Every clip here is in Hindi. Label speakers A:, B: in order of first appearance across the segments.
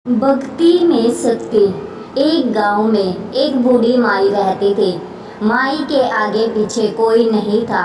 A: भक्ति में शक्ति। एक गांव में एक बूढ़ी माई रहती थी। माई के आगे पीछे कोई नहीं था,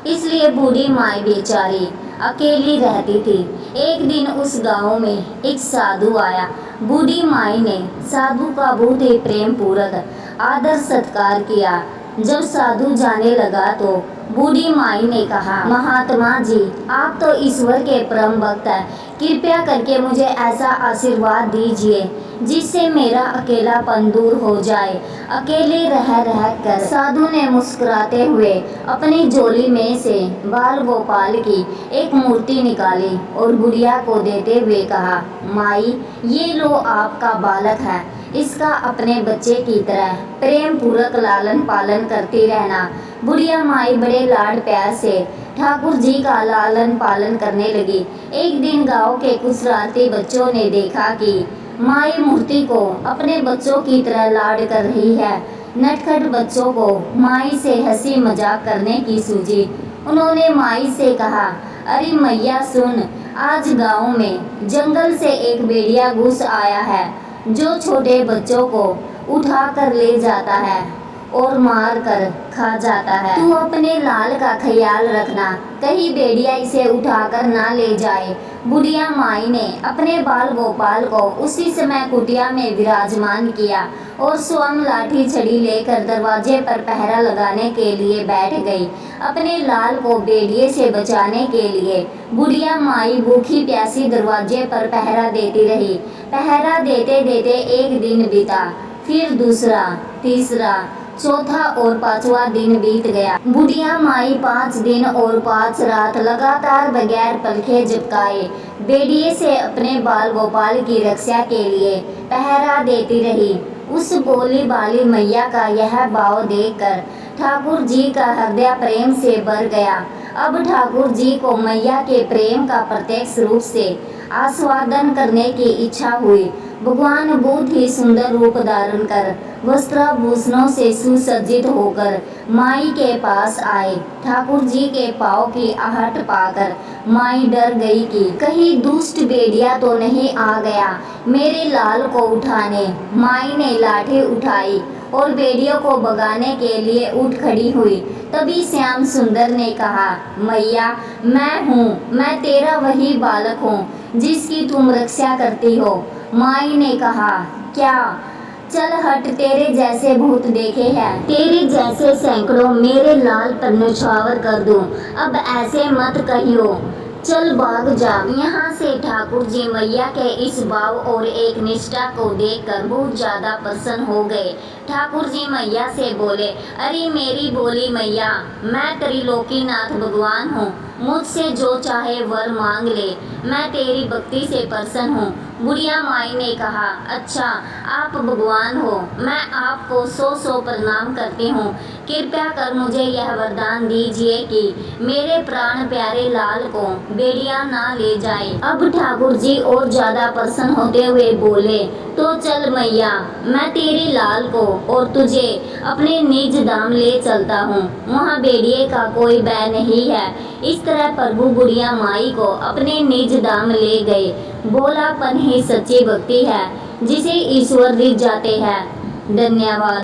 A: इसलिए बूढ़ी माई बेचारी अकेली रहती थी। एक दिन उस गांव में एक साधु आया। बूढ़ी माई ने साधु का बहुत ही प्रेम पूर्वक आदर सत्कार किया। जब साधु जाने लगा तो बूढ़ी माई ने कहा, महात्मा जी, आप तो ईश्वर के परम भक्त हैं, कृपया करके मुझे ऐसा आशीर्वाद दीजिए जिससे मेरा अकेलापन दूर हो जाए। अकेले रह कर साधु ने मुस्कुराते हुए अपनी झोली में से बाल गोपाल की एक मूर्ति निकाली और बुढ़िया को देते हुए कहा, माई, ये लो आपका बालक है, इसका अपने बच्चे की तरह प्रेम पूर्वक लालन पालन करती रहना। बुढ़िया माई बड़े लाड प्यार से ठाकुर जी का लालन पालन करने लगी। एक दिन गांव के कुछ शरारती बच्चों ने देखा कि माई मूर्ति को अपने बच्चों की तरह लाड कर रही है। नटखट बच्चों को माई से हंसी मजाक करने की सूझी। उन्होंने माई से कहा, अरे मैया सुन, आज गांव में जंगल से एक भेड़िया घुस आया है जो छोटे बच्चों को उठा कर ले जाता है और मार कर खा जाता है। तू अपने लाल का ख्याल रखना, कहीं भेड़िया इसे उठाकर ना ले जाए। बुढ़िया माई ने अपने बाल गोपाल को उसी समय कुटिया में विराजमान किया और स्वयं लाठी छड़ी लेकर दरवाजे पर पहरा लगाने के लिए बैठ गई। अपने लाल को भेड़िए से बचाने के लिए बुढ़िया माई भूखी प्यासी दरवाजे पर पहरा देती रही। पहरा देते देते एक दिन बीता, फिर दूसरा, तीसरा, चौथा और पांचवा दिन बीत गया। बुढ़िया माई 5 दिन और 5 रात लगातार बगैर पलके झपकाए भेड़िए से अपने बाल गोपाल की रक्षा के लिए पहरा देती रही। उस भोली भाली मैया का यह भाव देखकर ठाकुर जी का हृदय प्रेम से भर गया। अब ठाकुर जी को मैया के प्रेम का प्रत्यक्ष रूप से आस्वादन करने की इच्छा हुई। भगवान बहुत ही सुंदर रूप धारण कर वस्त्राभूषणों से सुसज्जित होकर माई के पास आए। ठाकुर जी के पाँव की आहट पाकर माई डर गई कि कहीं दुष्ट भेड़िया तो नहीं आ गया मेरे लाल को उठाने। माई ने लाठी उठाई और भेड़ियों को भगाने के लिए उठ खड़ी हुई। तभी श्याम सुंदर ने कहा, मैया, मैं हूँ, मैं तेरा वही बालक हूँ जिसकी तुम रक्षा करती हो। माई ने कहा, क्या? चल हट, तेरे जैसे भूत देखे हैं, तेरे जैसे सैकड़ों मेरे लाल पर न्यौछावर कर दूं। अब ऐसे मत कहियो, चल भाग जा यहाँ से। ठाकुर जी मैया के इस भाव और एक निष्ठा को देखकर बहुत ज्यादा प्रसन्न हो गए। ठाकुर जी मैया से बोले, अरे मेरी बोली मैया, मैं त्रिलोकीनाथ भगवान हूँ, मुझसे जो चाहे वर मांग ले, मैं तेरी भक्ति से प्रसन्न हूँ। बुढ़िया माई ने कहा, अच्छा आप भगवान हो, मैं आपको 100 प्रणाम करती हूँ। कृपया कर मुझे यह वरदान दीजिए कि मेरे प्राण प्यारे लाल को भेड़िया ना ले जाए। अब ठाकुर जी और ज्यादा प्रसन्न होते हुए बोले, तो चल मैया, मैं तेरे लाल को और तुझे अपने निज धाम ले चलता हूँ, वहाँ भेड़िए का कोई भय नहीं है। इस तरह प्रभु बुढ़िया माई को अपने निज धाम ले गए। भोलापन ही सच्ची भक्ति है जिसे ईश्वर रिझ जाते हैं। धन्यवाद।